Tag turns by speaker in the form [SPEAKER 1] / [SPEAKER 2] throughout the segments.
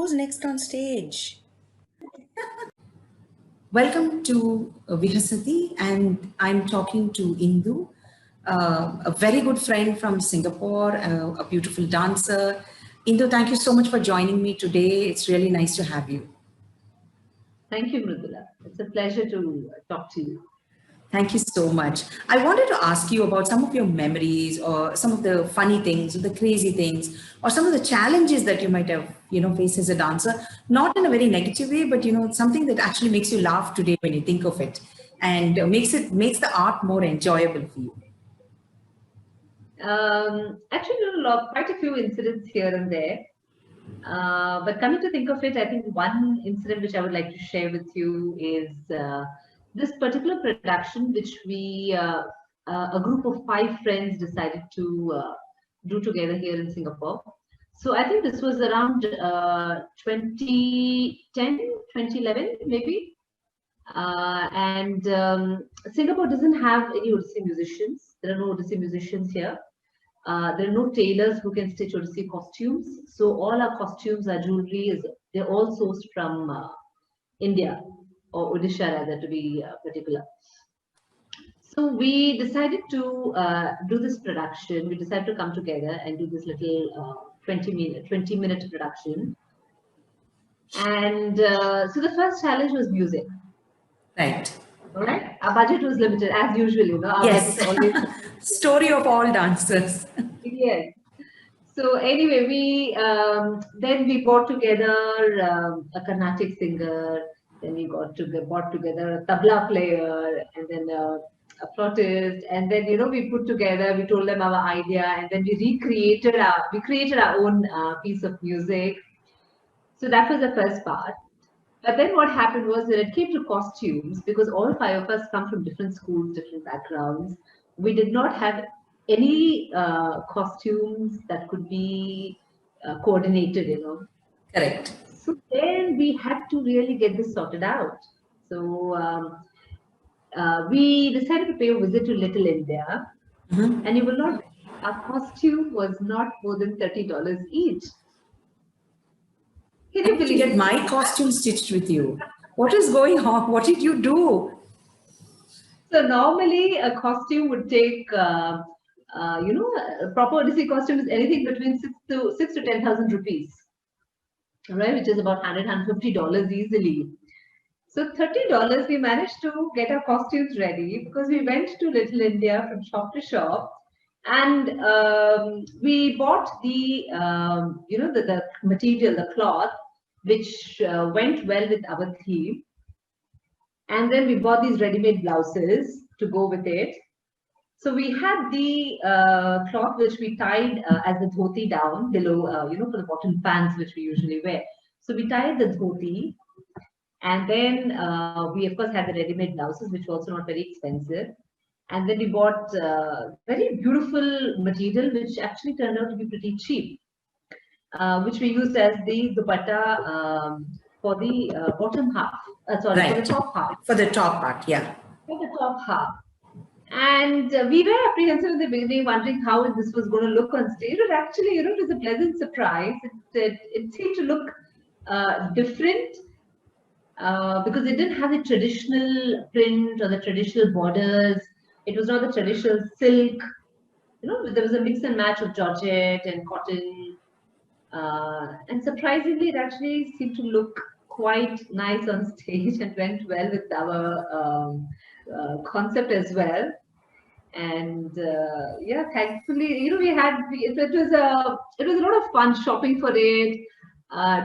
[SPEAKER 1] Who's next on stage?
[SPEAKER 2] Welcome to Vihasati, and I'm talking to Indu, a very good friend from Singapore, a beautiful dancer. Indu, thank you so much for joining me today. It's really nice to have you.
[SPEAKER 3] Thank you, Mridula. It's a pleasure to talk to you.
[SPEAKER 2] Thank you so much. I wanted to ask you about some of your memories or some of the funny things, or the crazy things, or some of the challenges that you might have, faced as a dancer, not in a very negative way, but, something that actually makes you laugh today when you think of it and makes the art more enjoyable for you.
[SPEAKER 3] Actually, there are quite a few incidents here and there. But coming to think of it, I think one incident which I would like to share with you is this particular production, which a group of 5 friends decided to do together here in Singapore. So I think this was around 2010, 2011, maybe. Singapore doesn't have any Odissi musicians. There are no Odissi musicians here. There are no tailors who can stitch Odissi costumes. So all our costumes, our jewelry, they're all sourced from India, or Odisha rather, to be particular. So we decided to do this production. We decided to come together and do this little 20-minute production. And so the first challenge was music.
[SPEAKER 2] Right.
[SPEAKER 3] All right. Our budget was limited, as usual, Our
[SPEAKER 2] yes.
[SPEAKER 3] Budget always...
[SPEAKER 2] Story of all dancers.
[SPEAKER 3] Yes. So anyway, then we brought together a Carnatic singer. Then we brought together a tabla player, and then a flautist, and then we put together. We told them our idea, and then we created our own piece of music. So that was the first part. But then what happened was that it came to costumes, because all 5 of us come from different schools, different backgrounds. We did not have any costumes that could be coordinated,
[SPEAKER 2] Correct.
[SPEAKER 3] So then we had to really get this sorted out. So we decided to pay a visit to Little India. Mm-hmm. And you will not, our costume was not more than $30 each.
[SPEAKER 2] Can you believe get my costume stitched with you? What is going on? What did you do?
[SPEAKER 3] So normally a costume would take, a proper Odissi costume is anything between 6 to 10,000 rupees, right? Which is about $150 easily. So $30 we managed to get our costumes ready, because we went to Little India from shop to shop, and we bought the the material, the cloth, which went well with our theme. And then we bought these ready-made blouses to go with it. So we had the cloth which we tied as the dhoti down below, for the bottom pants which we usually wear. So we tied the dhoti, and then we of course had the ready-made blouses, which were also not very expensive. And then we bought very beautiful material, which actually turned out to be pretty cheap, which we used as the dupatta for the bottom half. For the top half.
[SPEAKER 2] For the top part, yeah.
[SPEAKER 3] For the top half. And we were apprehensive in the beginning, wondering how this was going to look on stage. But actually, it was a pleasant surprise. It seemed to look different because it didn't have the traditional print or the traditional borders. It was not the traditional silk. There was a mix and match of georgette and cotton. And surprisingly, it actually seemed to look quite nice on stage and went well with our concept as well. And yeah, thankfully, we had it was a lot of fun shopping for it,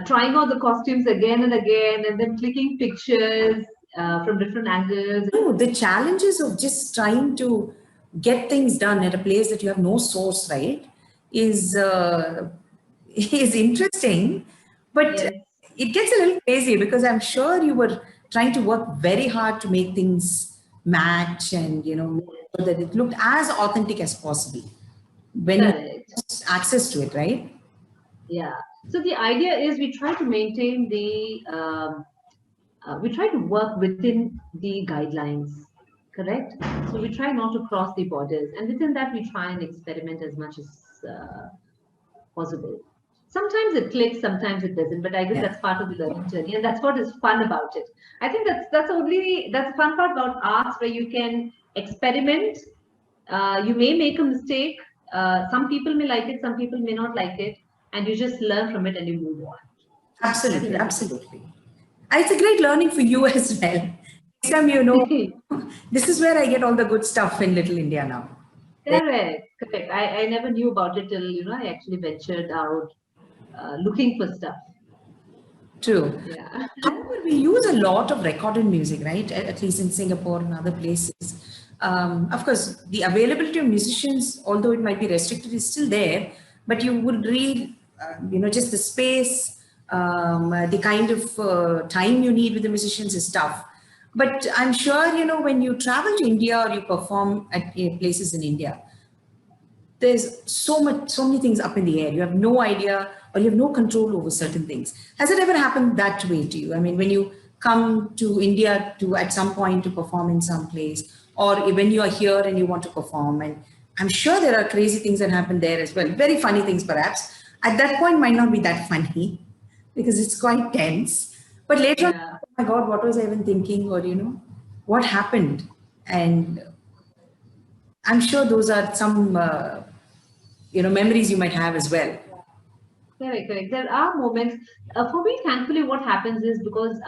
[SPEAKER 3] trying out the costumes again and again, and then clicking pictures from different angles.
[SPEAKER 2] The challenges of just trying to get things done at a place that you have no source, right, is interesting, but yes, it gets a little crazy, because I'm sure you were trying to work very hard to make things match and so that it looked as authentic as possible when you have access to it, right?
[SPEAKER 3] Yeah. So the idea is we try to maintain the we try to work within the guidelines, correct? So we try not to cross the borders, and within that we try and experiment as much as possible. Sometimes it clicks, sometimes it doesn't, but I guess
[SPEAKER 2] Yeah,
[SPEAKER 3] that's part of the learning journey, and that's what is fun about it. I think that's the fun part about arts, where you can experiment. You may make a mistake. Some people may like it, some people may not like it, and you just learn from it and you move on. I think
[SPEAKER 2] absolutely,
[SPEAKER 3] that's
[SPEAKER 2] absolutely. And it's a great learning for you as well. Next time you know, this is where I get all the good stuff in Little India now. Right?
[SPEAKER 3] correct. Correct. I never knew about it till I actually ventured out looking for stuff.
[SPEAKER 2] True.
[SPEAKER 3] Yeah.
[SPEAKER 2] However, we use a lot of recorded music, right? At least in Singapore and other places. Of course, the availability of musicians, although it might be restricted, is still there. But you would read, just the space, the kind of time you need with the musicians is tough. But I'm sure, when you travel to India or you perform at places in India, there's so many things up in the air. You have no idea or you have no control over certain things. Has it ever happened that way to you? I mean, when you come to India to at some point to perform in some place, or when you are here and you want to perform, and I'm sure there are crazy things that happen there as well, very funny things perhaps. At that point might not be that funny because it's quite tense. But later on,
[SPEAKER 3] Yeah.
[SPEAKER 2] oh my God, what was I even thinking? Or, what happened? And I'm sure those are some memories you might have as well.
[SPEAKER 3] Correct, correct. There are moments. For me, thankfully, what happens is because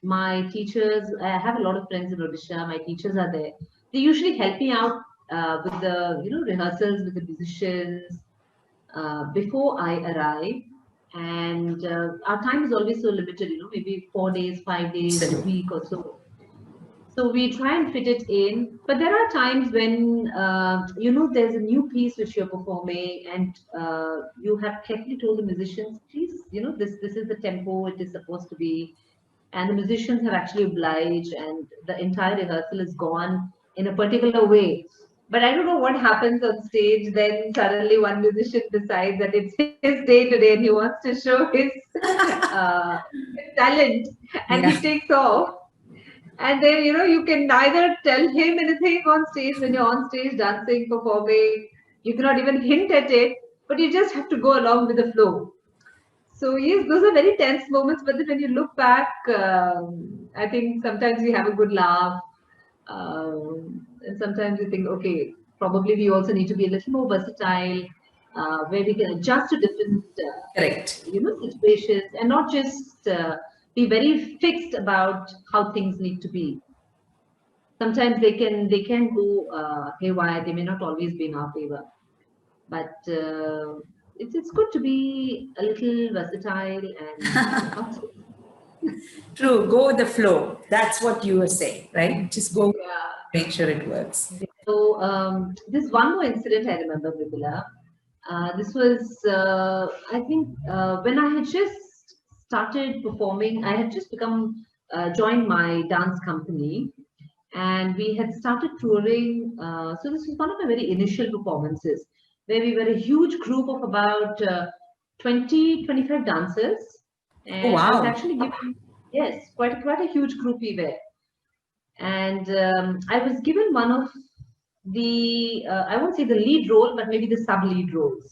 [SPEAKER 3] my teachers, I have a lot of friends in Odisha. My teachers are there. They usually help me out with the rehearsals with the musicians before I arrive. And our time is always so limited. Maybe 4 days, 5 days, a
[SPEAKER 2] Absolutely.
[SPEAKER 3] week or so. So we try and fit it in, but there are times when there's a new piece which you're performing, and you have carefully told the musicians, please, this is the tempo it is supposed to be, and the musicians have actually obliged, and the entire rehearsal is gone in a particular way. But I don't know what happens on stage. Then suddenly one musician decides that it's his day today, and he wants to show his talent, and he
[SPEAKER 2] Yeah.
[SPEAKER 3] takes off, and then, you can neither tell him anything on stage when you're on stage dancing, performing. You cannot even hint at it, but you just have to go along with the flow. So, yes, those are very tense moments. But then when you look back, I think sometimes we have a good laugh. And sometimes you think, okay, probably we also need to be a little more versatile, where we can adjust to different
[SPEAKER 2] Correct.
[SPEAKER 3] situations, and not just be very fixed about how things need to be. Sometimes they can go haywire. They may not always be in our favor, but it's good to be a little versatile and flexible.
[SPEAKER 2] True. Go with the flow. That's what you were saying, right? Just go,
[SPEAKER 3] Yeah.
[SPEAKER 2] make sure it works.
[SPEAKER 3] So this one more incident I remember, Vipula. This was, I think, when I had just started performing. I had just joined my dance company, and we had started touring. So this was one of my very initial performances, where we were a huge group of about 20, 25 dancers,
[SPEAKER 2] Oh,
[SPEAKER 3] and I was
[SPEAKER 2] wow.
[SPEAKER 3] actually given, yes, quite a huge group we were, and I was given one of the I won't say the lead role, but maybe the sub lead roles.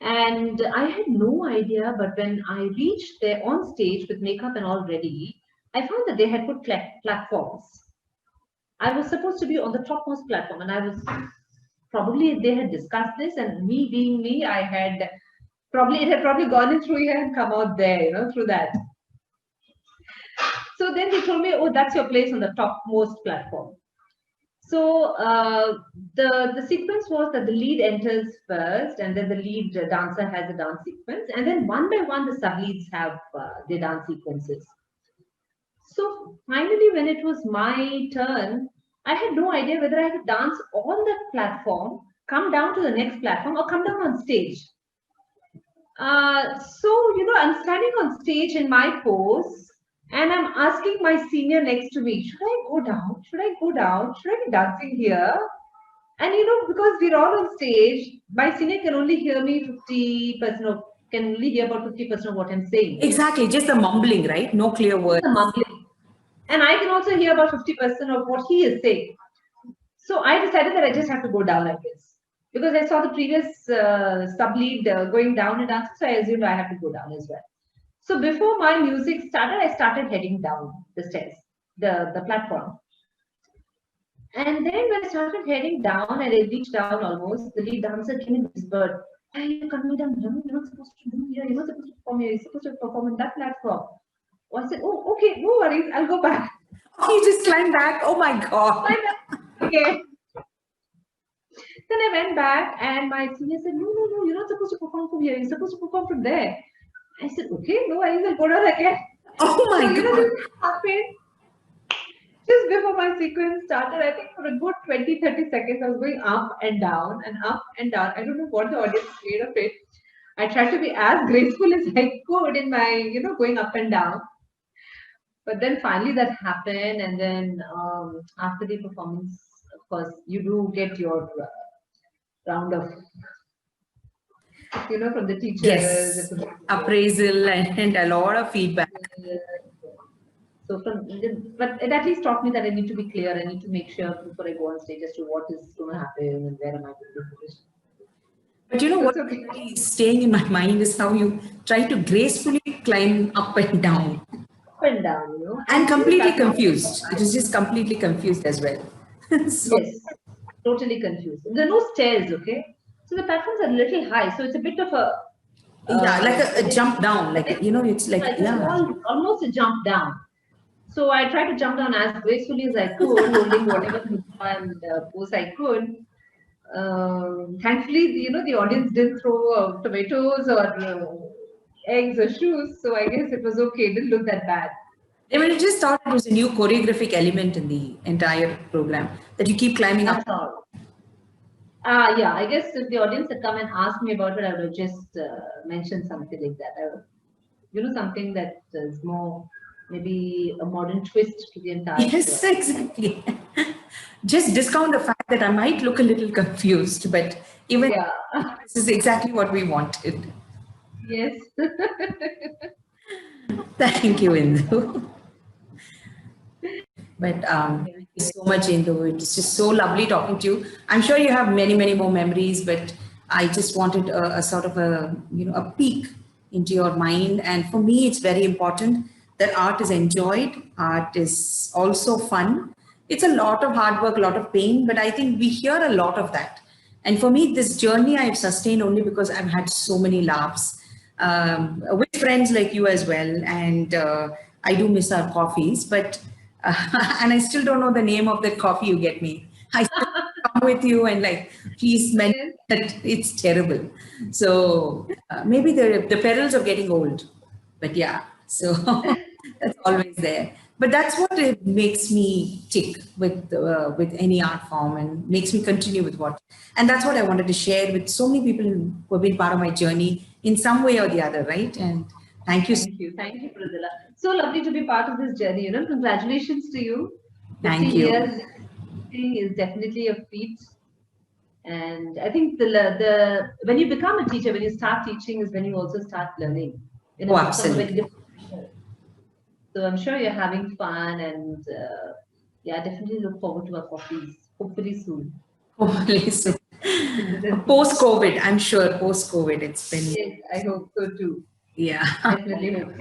[SPEAKER 3] And I had no idea, but when I reached there on stage with makeup and all ready, I found that they had put platforms. I was supposed to be on the topmost platform, and I was probably they had discussed this, and me being me, I had probably it had probably gone in through here and come out there, through that. So then they told me, oh, that's your place on the topmost platform. So the sequence was that the lead enters first, and then the lead dancer has a dance sequence, and then one by one the sub leads have their dance sequences. So finally, when it was my turn, I had no idea whether I would dance on that platform, come down to the next platform, or come down on stage. So, I'm standing on stage in my pose, and I'm asking my senior next to me, should I go down? Should I go down? Should I be dancing here? And, because we're all on stage, my senior can only hear me 50% of, can only hear about 50% of what I'm saying.
[SPEAKER 2] Exactly. Just the mumbling, right? No clear
[SPEAKER 3] Just
[SPEAKER 2] words.
[SPEAKER 3] the mumbling. And I can also hear about 50% of what he is saying. So I decided that I just have to go down like this. because I saw the previous sub-lead going down and dancing, so I assumed I had to go down as well. So before my music started, I started heading down the stairs, the platform. And then when I started heading down and I reached down almost, the lead dancer came and whispered, "Hey, you're coming down, you're not supposed to do here, you're not supposed to perform here, you're supposed to perform on that platform." I said, "Oh, okay, no worries, I'll go back."
[SPEAKER 2] Oh, you just climbed back. Oh my God.
[SPEAKER 3] Okay. Then I went back and my senior said, "No, no, no, you're not supposed to perform from here, you're supposed to perform from there." I said, "Okay, no worries, I'll go down again."
[SPEAKER 2] Oh
[SPEAKER 3] So,
[SPEAKER 2] my God.
[SPEAKER 3] this happened just before my sequence started. I think for a good 20-30 seconds, I was going up and down and up and down. I don't know what the audience made of it. I tried to be as graceful as I could in my, going up and down. But then finally that happened. And then after the performance, of course, you do get your round of, from the teachers.
[SPEAKER 2] Yes. Appraisal and a lot of feedback.
[SPEAKER 3] So but it at least taught me that I need to be clear. I need to make sure before I go on stage as to what is going to happen and where am I going to position.
[SPEAKER 2] But you know what
[SPEAKER 3] okay.
[SPEAKER 2] is staying in my mind is how you try to gracefully climb up and down.
[SPEAKER 3] Up and down,
[SPEAKER 2] And completely confused. It is just completely confused as well. So,
[SPEAKER 3] yes, totally confused. There are no stairs, okay? So the platforms are a little high. So it's a bit of a...
[SPEAKER 2] yeah, like a jump down. Like, it's like,
[SPEAKER 3] almost a jump down. So I tried to jump down as gracefully as I could, holding whatever and pose I could. Thankfully, the audience didn't throw tomatoes or eggs or shoes, so I guess it was okay. It didn't look that bad.
[SPEAKER 2] I mean, I just thought it was a new choreographic element in the entire program that you keep climbing up.
[SPEAKER 3] That's all. Yeah, I guess if the audience had come and asked me about it, I would have just mentioned something like that. Something that is more maybe a modern twist to the entire
[SPEAKER 2] Yes,
[SPEAKER 3] show.
[SPEAKER 2] exactly. Just discount the fact that I might look a little confused, but even this is exactly what we wanted.
[SPEAKER 3] Yes.
[SPEAKER 2] Thank you, Indu. But thank you so much, Indu. It's just so lovely talking to you. I'm sure you have many, many more memories, but I just wanted a sort of a peek into your mind. And for me, it's very important that art is enjoyed. Art is also fun. It's a lot of hard work, a lot of pain, but I think we hear a lot of that. And for me, this journey I've sustained only because I've had so many laughs with friends like you as well. And I do miss our coffees, but and I still don't know the name of the coffee you get me. I still come with you and please mention that it's terrible. So maybe the perils of getting old, but yeah, so that's always there. But that's what it makes me tick with any art form and makes me continue with and that's what I wanted to share with so many people who have been part of my journey in some way or the other, right? And thank you.
[SPEAKER 3] Thank you, Pradila. So lovely to be part of this journey. Congratulations to you.
[SPEAKER 2] Thank you.
[SPEAKER 3] Years is definitely a feat, and I think the when you become a teacher, when you start teaching, is when you also start learning.
[SPEAKER 2] Absolutely.
[SPEAKER 3] So I'm sure you're having fun, and definitely look forward to our coffees. Hopefully soon.
[SPEAKER 2] Hopefully soon. Post-COVID, I'm sure. Post-COVID, it's been.
[SPEAKER 3] Yes, I hope so too.
[SPEAKER 2] Yeah.
[SPEAKER 3] Definitely hope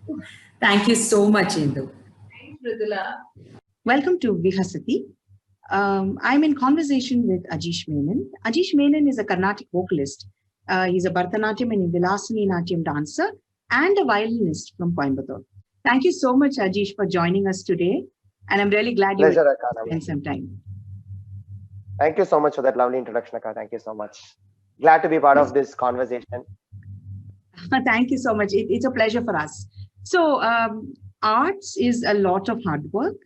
[SPEAKER 3] so.
[SPEAKER 2] Thank you so much, Indu.
[SPEAKER 3] Thanks, Pradila.
[SPEAKER 2] Welcome to Vihasati. I'm in conversation with Ajish Menon. Ajish Menon is a Carnatic vocalist. He's a Bharatanatyam and Vilasani Natyam dancer and a violinist from Coimbatore. Thank you so much, Ajish, for joining us today. And I'm really glad you spent some time.
[SPEAKER 1] Thank you so much for that lovely introduction, Akka. Thank you so much. Glad to be part of this conversation.
[SPEAKER 2] Thank you so much. It's a pleasure for us. So arts is a lot of hard work.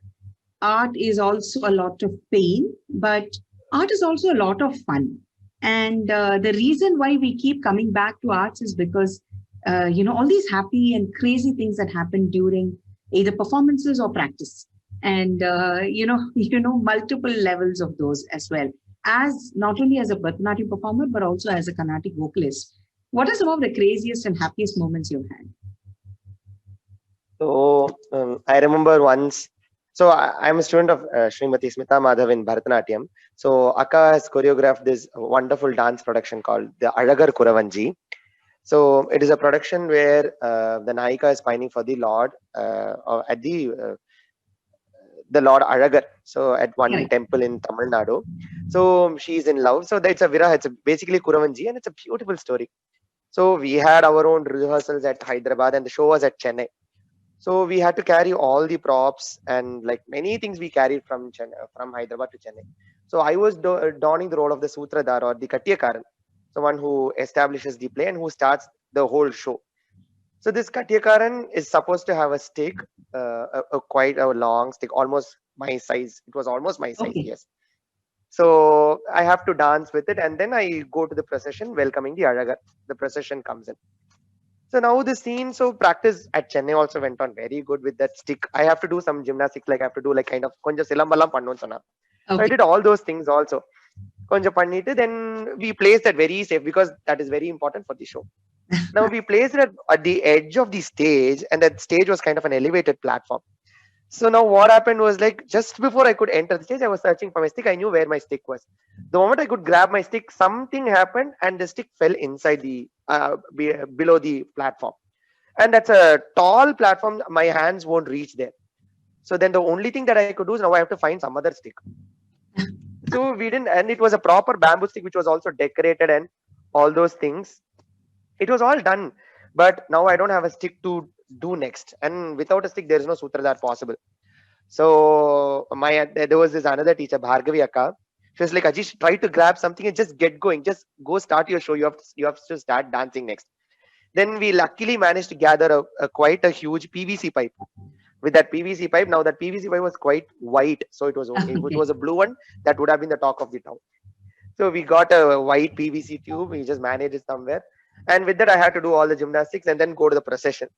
[SPEAKER 2] Art is also a lot of pain, but art is also a lot of fun. And the reason why we keep coming back to arts is because, all these happy and crazy things that happen during either performances or practice. And, multiple levels of those as well, as not only as a Bharatanatyam performer, but also as a Carnatic vocalist. What are some of the craziest and happiest moments you've had?
[SPEAKER 1] So I remember once So I'm a student of Srimati Smita Madhav in Bharatanatyam. So Akka has choreographed this wonderful dance production called the Alagar Kuravanji. So it is a production where the Naika is pining for the Lord at the Lord Alagar. So at one
[SPEAKER 3] Correct.
[SPEAKER 1] temple in Tamil Nadu. So she's in love. So that's a viraha. It's basically Kuravanji, and it's a beautiful story. So we had our own rehearsals at Hyderabad, and the show was at Chennai. So we had to carry all the props and like many things we carried from from Hyderabad to Chennai. So I was donning the role of the Sutradhar or the Katyakaran, someone who establishes the play and who starts the whole show. So this Katyakaran is supposed to have a stick, a quite a long stick, almost my size. It was almost my size,
[SPEAKER 3] Okay.
[SPEAKER 1] yes. So I have to dance with it, and then I go to the procession welcoming the Alagar. The procession comes in. So now the scene, so practice at Chennai also went on very good with that stick. I have to do some gymnastics, like I have to do like kind of konja silambalam pannonu sonna. So I
[SPEAKER 3] Okay.
[SPEAKER 1] did all those things also. Konja pannittu, then we placed that very safe because that is very important for the show. Now we placed it at the edge of the stage, and that stage was kind of an elevated platform. So now what happened was like just before I could enter the stage, I was searching for my stick. I knew where my stick was. The moment I could grab my stick, something happened, and the stick fell inside the below the platform. And that's a tall platform. My hands won't reach there. So then the only thing that I could do is now I have to find some other stick. So we didn't, and it was a proper bamboo stick which was also decorated and all those things. It was all done, but now I don't have a stick to do next. And without a stick, there is no sutradhar possible. So there was this another teacher, Bhargavi Akka. She was like, Ajish, try to grab something and just get going. Just go start your show. You have to start dancing next. Then we luckily managed to gather a quite a huge PVC pipe. With that PVC pipe, now that PVC pipe was quite white, so it was okay. If it
[SPEAKER 3] Okay.
[SPEAKER 1] was a blue one, that would have been the talk of the town. So we got a white PVC tube. We just managed it somewhere, and with that, I had to do all the gymnastics and then go to the procession.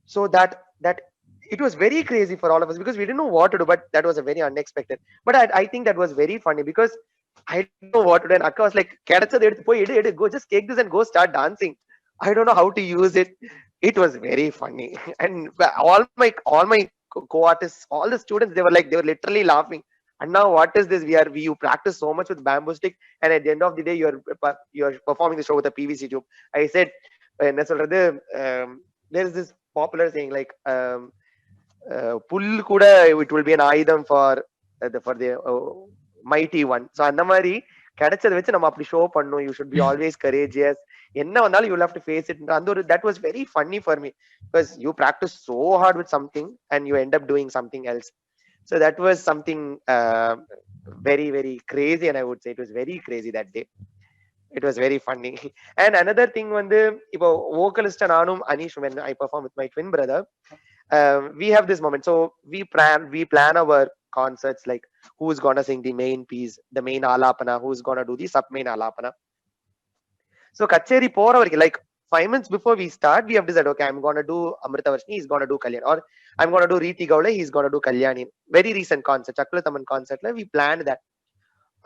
[SPEAKER 1] So that it was very crazy for all of us because we didn't know what to do, but that was a very unexpected. But I think that was very funny because I didn't know what to do. And Akka was like, "Kedachadu eduthu poi edu edu, go just take this and go start dancing." I don't know how to use it. It was very funny, and all my co-artists, all the students, they were literally laughing. And now what is this? You practice so much with bamboo stick, and at the end of the day, you're performing the show with a PVC tube. I said, என்ன சொல்றது, there's this popular saying like புல் கூட it will be an ஆயுதம் for the mighty one. So அந்த மாதிரி கிடைச்சதை வச்சு நம்ம அப்படி show பண்ணணும். You should be always courageous. என்ன வந்தாலும் you will have to face it. அந்த ஒரு that was very funny for me because you practice so hard with something and you end up doing something else. So that was something very very crazy, and I would say it was very crazy that day. It was very funny. And another thing வந்து இப்போ vocalist நானும் Anish, when I perform with my twin brother, we have this moment. So we plan our concerts like who's gonna sing the main piece, the main alapana, who's gonna do the sub main alapana. So kacheri போற வரைக்கும் like 5 minutes before we start, we have decided, okay, I'm gonna do Amrita Varshini, he's gonna do Kalyan, or I'm gonna do Reeti Gaule, he's gonna do Kalyani. Very recent concert, Chakula Taman concert, we planned that.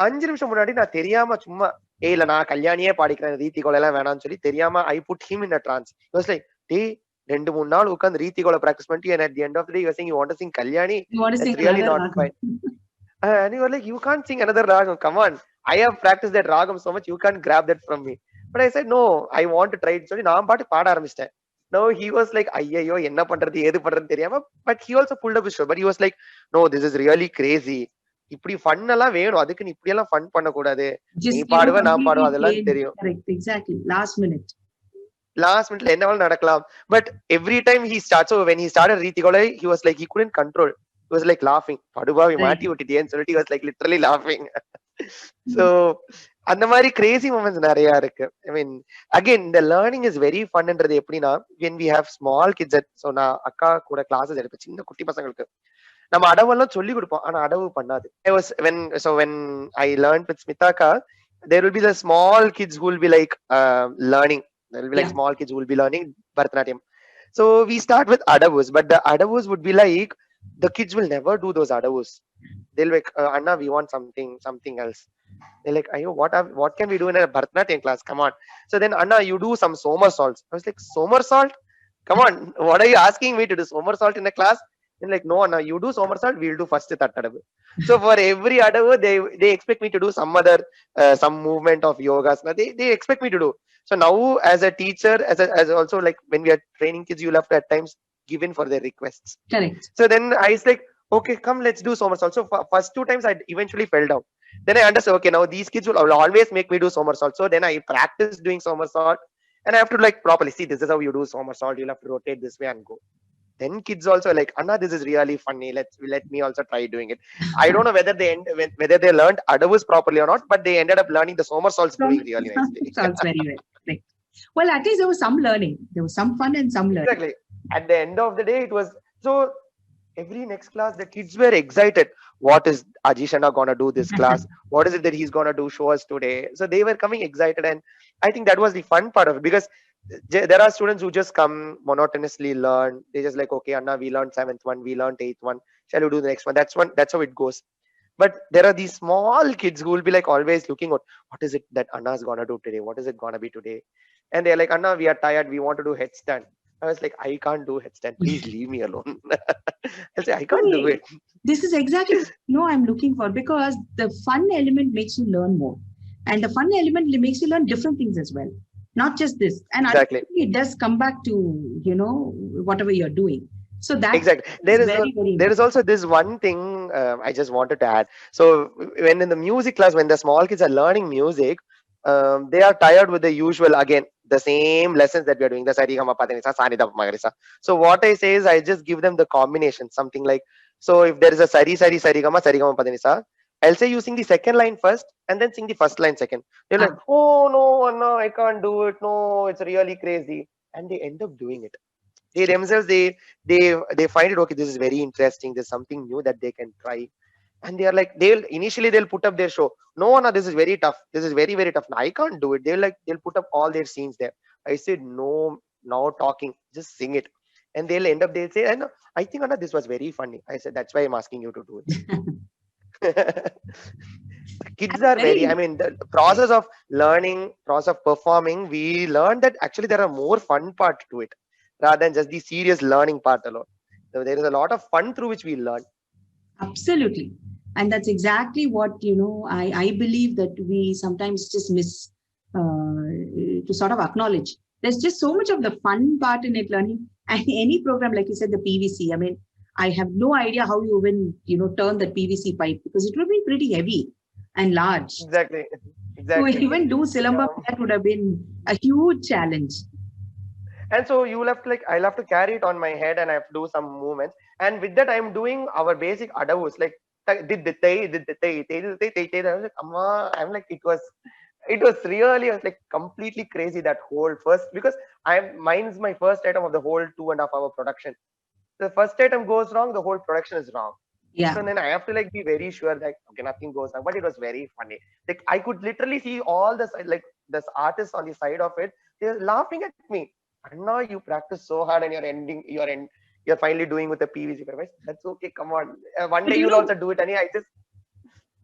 [SPEAKER 1] 5 நிமிஷம் முன்னாடி நான் தெரியாம சும்மா இல்ல நான் கல்யாணியே பாடிக்கிறேன், ரீத்தி கோலை எல்லாம் வேணாம்னு சொல்லி தெரியாம I put him in a trance. He was like, டேய் 2-3 நாள் உட்காந்து ரீத்தி கோலை practice பண்ணிட்டு and at the end of the day you are saying you want to sing Kalyani.
[SPEAKER 3] You want to
[SPEAKER 1] That's
[SPEAKER 3] sing
[SPEAKER 1] really
[SPEAKER 3] another
[SPEAKER 1] not
[SPEAKER 3] ragam?
[SPEAKER 1] fine. And you were like, you can't sing another ragam, come on, I have practiced that ragam so much, you can't grab that from me. But I said no, I want to try it சொல்லி நான் பாட்டு பாட ஆரம்பிச்சிட்டேன். No, he was like, ஐயோ என்ன பண்றது ஏது பண்றதுன்னு தெரியாம, but he also pulled up his show, but he was like, no, this is really crazy. இப்படி ஃபன் எல்லாம் வேணும், அதுக்கு நீ இப்படி எல்லாம் ஃபன் பண்ணக்கூடாது, நீ
[SPEAKER 3] Just,
[SPEAKER 1] பாடுவ நான்
[SPEAKER 3] completely
[SPEAKER 1] பாடுவேன் அதெல்லாம்
[SPEAKER 3] played.
[SPEAKER 1] தெரியும்,
[SPEAKER 3] Correct. Exactly. Last minute.
[SPEAKER 1] Last மினிட்ல என்ன வேணாலும் நடக்கலாம். But every time he starts, so when he started Reetikolai, he was like he couldn't control, he was like laughing, படுபாவி
[SPEAKER 3] Right.
[SPEAKER 1] மாட்டி விட்டுட்டேன்னு சொல்லிட்டு he was like literally laughing. So அந்த மாதிரி crazy moments நிறைய இருக்கு. I mean, again the learning is very funன்றது எப்படின்னா, when we have small kids at, so நான் அக்கா கூட classes எடுப்பேன் சின்ன குட்டி பசங்களுக்கு, நம்ம அடவெல்லாம் சொல்லி கொடுப்போம் ஆனா அடவு பண்ணாது. I was when I learned with Smitaka, there will be the small kids who will be like learning, there will be like
[SPEAKER 3] Yeah.
[SPEAKER 1] small kids who will be learning Bharatanatyam. So we start with adavus, but the adavus would be like the kids will never do those adavus. They'll like, Anna, we want something else. They're like, Ayo, what can we do in a Bharatanatyam class? Come on. So then, Anna, you do some somersaults. I was like, somersault? Come on, what are you asking me to do? Somersault in a class? And like, no, Anna, you do somersault, we'll do first that adavu. So for every adavu, they expect me to do some other some movement of yogasana. They expect me to do. So now as a teacher, as also like when we are training kids, you'll have to at times give in for their requests.
[SPEAKER 2] Correct.
[SPEAKER 1] So then I was like, okay, come, let's do somersault. So first 2 times I eventually fell down. Then I understood, okay, now these kids will always make me do somersault. So then I practice doing somersault, and I have to like properly see, this is how you do somersault. You'll have to rotate this way and go. Then kids also like, Anna, this is really funny. Let me also try doing it. I don't know whether whether they learned adavus properly or not, but they ended up learning the somersaults doing really nicely.
[SPEAKER 2] Sounds very well. Right. Well, at least there was some learning. There was some fun and some learning.
[SPEAKER 1] Exactly. At the end of the day, it was so. Every next class, the kids were excited. What is Ajishana gonna do this class? What is it that he's gonna do show us today? So they were coming excited, and I think that was the fun part of it, because there are students who just come monotonously learn. They just like, okay, Anna, we learned seventh one, we learned eighth one. Shall we do the next one? That's how it goes. But there are these small kids who will be like always looking at what is it that Anna's gonna do today? What is it gonna be today? And they're like, Anna, we are tired. We want to do headstand. I was like, I can't do headstand. Please leave me alone. I say, I can't do it.
[SPEAKER 2] This is exactly I'm looking for, because the fun element makes you learn more, and the fun element makes you learn different things as well, not just this. And
[SPEAKER 1] Exactly.
[SPEAKER 2] ultimately it does come back to whatever you're doing. So that
[SPEAKER 1] Exactly. There is also this one thing I just wanted to add. So when in the music class, when the small kids are learning music, they are tired with the usual, again, the same lessons that we are doing, the sari gama padanisa sani da magarisa. So what I say is, I just give them the combination, something like, so if there is a sari gama padanisa, I'll say you sing the second line first and then sing the first line second. They're like, oh no, no, I can't do it. No, it's really crazy. And they end up doing it. They themselves, they find it, okay, this is very interesting. There's something new that they can try. And they are like, they'll put up their show. No, no, this is very tough. This is very, very tough. No, I can't do it. They'll put up all their scenes there. I said, no, no talking, just sing it. And they'll say, I think, Anna, this was very funny. I said, that's why I'm asking you to do it. Kids are I mean, the process of learning, process of performing, we learned that actually there are more fun part to it rather than just the serious learning part alone. So there is a lot of fun through which we learn.
[SPEAKER 2] Absolutely. And that's exactly what, I believe that we sometimes just miss to sort of acknowledge. There's just so much of the fun part in it, learning. And any program, like you said, the PVC, I mean, I have no idea how you even, turn the PVC pipe, because it would be pretty heavy and large.
[SPEAKER 1] Exactly.
[SPEAKER 2] So even do Silambam, that would have been a huge challenge.
[SPEAKER 1] And so you will have to I'll have to carry it on my head and I have to do some movements. And with that, I'm doing our basic adavus, like did the I was like, Amma, I'm like, it was really, I was like completely crazy that whole first, because mine's my first item of the whole 2.5 hour production. The first item goes wrong, the whole production is wrong.
[SPEAKER 2] Yeah.
[SPEAKER 1] So then I have to be very sure that okay, nothing goes wrong. But it was very funny. Like I could literally see all the this artists on the side of it, they're laughing at me. And now you practice so hard and you're finally doing with the PVC pipe. That's okay, come on. One day you'll also do it. And I just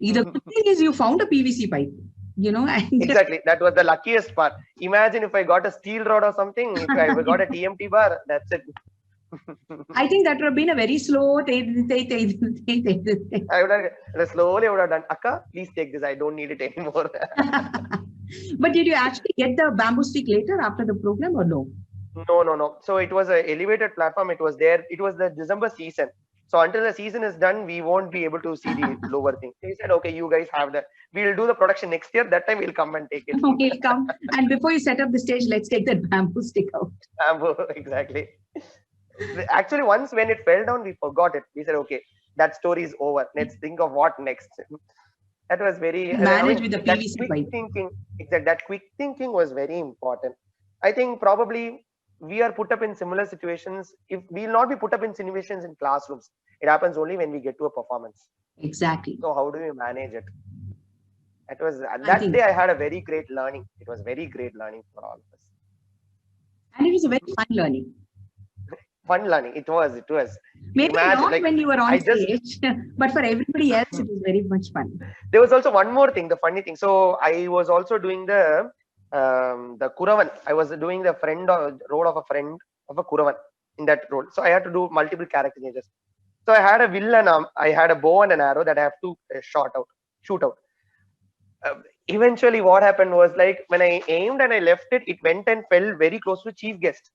[SPEAKER 2] the good thing is you found a PVC pipe. And
[SPEAKER 1] exactly, that was the luckiest part. Imagine if I got a steel rod or something, if I got a TMT bar, that's it.
[SPEAKER 2] I think that would have been a very slow.
[SPEAKER 1] I would have slowly done. Akka, please take this. I don't need it anymore.
[SPEAKER 2] But did you actually get the bamboo stick later after the program or no?
[SPEAKER 1] No. So it was an elevated platform. It was there. It was the December season. So until the season is done, we won't be able to see the lower thing. He said, okay, you guys have that. We'll do the production next year. That time we'll come and take it.
[SPEAKER 2] We'll come. And before you set up the stage, let's take that bamboo stick out.
[SPEAKER 1] Bamboo, exactly. Actually, once when it fell down, we forgot it. We said, okay, that story is over. Let's think of what next. That was very
[SPEAKER 2] manage with the PVC pipe.
[SPEAKER 1] Thinking. Exactly, that quick thinking was very important. I think probably we are put up in similar situations. If we'll not be put up in situations in classrooms, it happens only when we get to a performance.
[SPEAKER 2] Exactly.
[SPEAKER 1] So how do we manage it? It was that day I had a very great learning. It was very great learning for all of us.
[SPEAKER 2] And it was a very fun learning.
[SPEAKER 1] Fun learning. It was.
[SPEAKER 2] Maybe not when you were on stage, but for everybody else, it was very much fun.
[SPEAKER 1] There was also one more thing, the funny thing. So I was also doing the Kuravan. I was doing the role of a friend of a Kuravan in that role. So I had to do multiple character changes. So I had a will and I had a bow and an arrow that I have to shoot out. Eventually, what happened was like when I aimed and I left it, it went and fell very close to chief guest.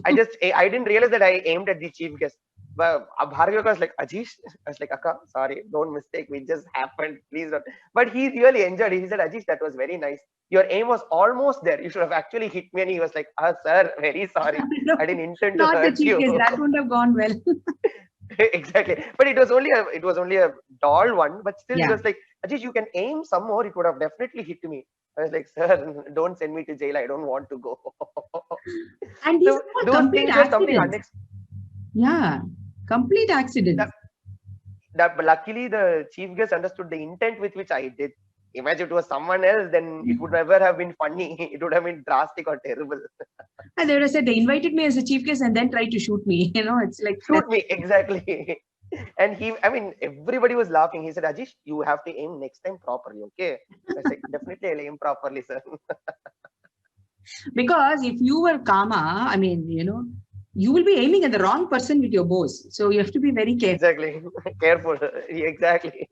[SPEAKER 1] I didn't realize that I aimed at the chief guest. But Bhargav was like, Ajish, I was like, Akka, sorry, don't mistake me, it just happened, please don't. But he really enjoyed it. He said, Ajish, that was very nice. Your aim was almost there. You should have actually hit me. And he was like, sir, very sorry.
[SPEAKER 2] No,
[SPEAKER 1] I didn't intend to
[SPEAKER 2] not the
[SPEAKER 1] hurt
[SPEAKER 2] chief guest.
[SPEAKER 1] you.
[SPEAKER 2] That wouldn't have gone well.
[SPEAKER 1] Exactly. But it was only a doll one. But still, he
[SPEAKER 2] Yeah.
[SPEAKER 1] was like, Ajish, you can aim some more. It would have definitely hit me. I was like, sir, don't send me to jail. I don't want to go.
[SPEAKER 2] And these
[SPEAKER 1] So
[SPEAKER 2] are all
[SPEAKER 1] those
[SPEAKER 2] complete
[SPEAKER 1] things were something
[SPEAKER 2] accidents. Yeah, complete accidents.
[SPEAKER 1] but luckily the chief guest understood the intent with which I did. Imagine if it was someone else, then it would never have been funny. It would have been drastic or terrible.
[SPEAKER 2] And they would have said they invited me as a chief guest and then tried to shoot me. It's like
[SPEAKER 1] Shoot me, exactly. And everybody was laughing. He said, Ajish, you have to aim next time properly, okay? I said, definitely I'll aim properly, sir.
[SPEAKER 2] because if you were Kama, you will be aiming at the wrong person with your bows. So you have to be very careful.
[SPEAKER 1] Exactly. Careful. Exactly.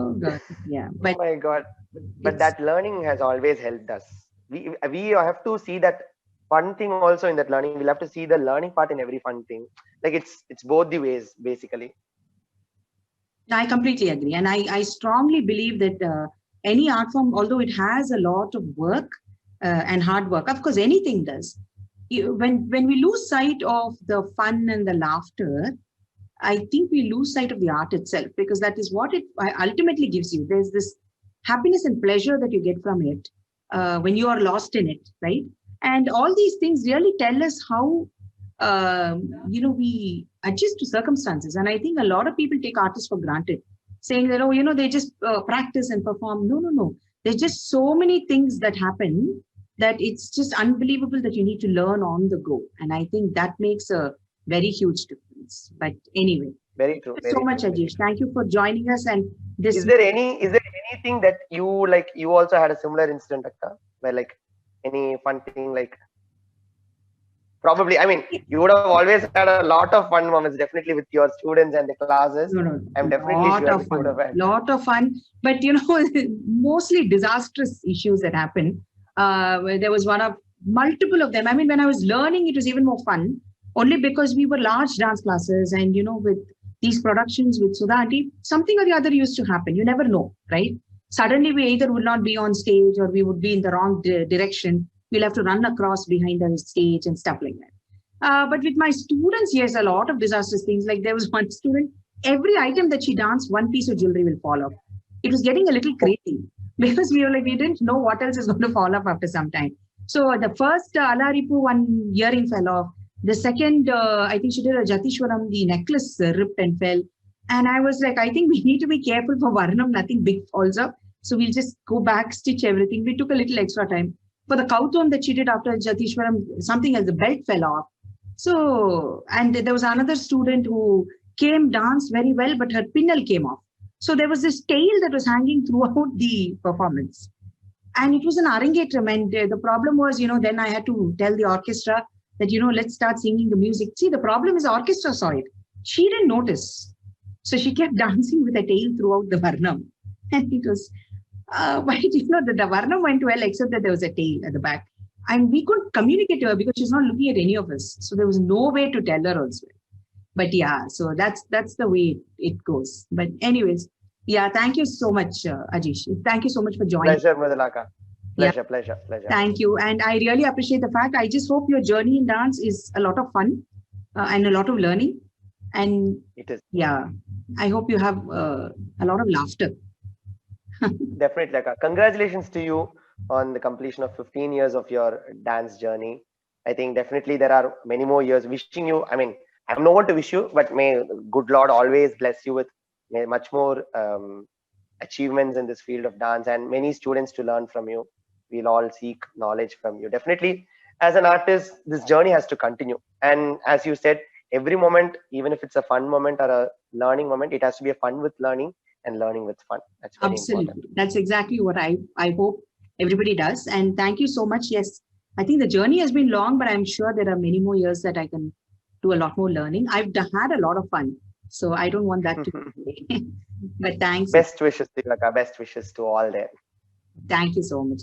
[SPEAKER 2] Oh God, yeah.
[SPEAKER 1] Oh
[SPEAKER 2] But
[SPEAKER 1] my God. But
[SPEAKER 2] it's
[SPEAKER 1] that learning has always helped us. We have to see that fun thing also in that learning. We'll have to see the learning part in every fun thing. Like it's both the ways, basically.
[SPEAKER 2] I completely agree, and I strongly believe that any art form, although it has a lot of work and hard work, of course, anything does. When we lose sight of the fun and the laughter, I think we lose sight of the art itself, because that is what it ultimately gives you. There's this happiness and pleasure that you get from it when you are lost in it, right? And all these things really tell us how we adjust to circumstances. And I think a lot of people take artists for granted, saying that, they just practice and perform. No. There's just so many things that happen that it's just unbelievable that you need to learn on the go. And I think that makes a very huge difference. But anyway,
[SPEAKER 1] Very true.
[SPEAKER 2] thank you so
[SPEAKER 1] Very
[SPEAKER 2] much,
[SPEAKER 1] true. Very
[SPEAKER 2] Ajish.
[SPEAKER 1] true.
[SPEAKER 2] Thank you for joining us. And this
[SPEAKER 1] Is there anything that you like? You also had a similar incident, Akka, where like any fun thing, like probably. I mean, you would have always had a lot of fun moments, definitely with your students and the classes.
[SPEAKER 2] no,
[SPEAKER 1] I'm definitely
[SPEAKER 2] lot
[SPEAKER 1] sure
[SPEAKER 2] of
[SPEAKER 1] that you would
[SPEAKER 2] fun,
[SPEAKER 1] have had.
[SPEAKER 2] lot of fun. But mostly disastrous issues that happen. Where there was multiple of them. I mean, when I was learning, it was even more fun, only because we were large dance classes, and with these productions with Sudha Aunty, something or the other used to happen. You never know, right? Suddenly, we either would not be on stage, or we would be in the wrong direction. We'll have to run across behind the stage and stuff like that. But with my students, yes, a lot of disastrous things. Like there was one student, every item that she danced, one piece of jewelry will fall off. It was getting a little crazy because we didn't know what else is going to fall off after some time. So the first Alaripu, one earring fell off. The second, I think she did a Jatishwaram, the necklace ripped and fell. And I was like, I think we need to be careful for Varnam, nothing big falls up. So we'll just go back, stitch everything. We took a little extra time. For the Kauton that she did after Jatishwaram, something else, the belt fell off. So, and there was another student who danced very well, but her pinnal came off. So there was this tail that was hanging throughout the performance. And it was an arangetram. And the problem was, then I had to tell the orchestra that, let's start singing the music. See, the problem is the orchestra saw it. She didn't notice. So she kept dancing with a tail throughout the Varnam. And it was, but the Varnam went well, except that there was a tail at the back. And we couldn't communicate to her because she's not looking at any of us. So there was no way to tell her also. But yeah, so that's the way it goes. But anyways, yeah, thank you so much, Ajish. Thank you so much for joining.
[SPEAKER 1] Pleasure, Madhulaka. Pleasure.
[SPEAKER 2] Thank you. And I really appreciate the fact. I just hope your journey in dance is a lot of fun and a lot of learning. And
[SPEAKER 1] it is.
[SPEAKER 2] Yeah, I hope you have a lot of laughter.
[SPEAKER 1] Definitely, Akka. Congratulations to you on the completion of 15 years of your dance journey. I think definitely there are many more years. Wishing you, I mean, I have no one to wish you, but may good Lord always bless you with much more achievements in this field of dance and many students to learn from you. We'll all seek knowledge from you. Definitely, as an artist, this journey has to continue. And as you said, every moment, even if it's a fun moment or a learning moment, it has to be a fun with learning and learning with fun. That's very
[SPEAKER 2] Absolutely.
[SPEAKER 1] important.
[SPEAKER 2] That's exactly what I hope everybody does. And thank you so much. Yes, I think the journey has been long, but I'm sure there are many more years that I can do a lot more learning. I've had a lot of fun. So I don't want that to be. But thanks.
[SPEAKER 1] Best wishes, Tilaka. Best wishes to all there.
[SPEAKER 2] Thank you so much.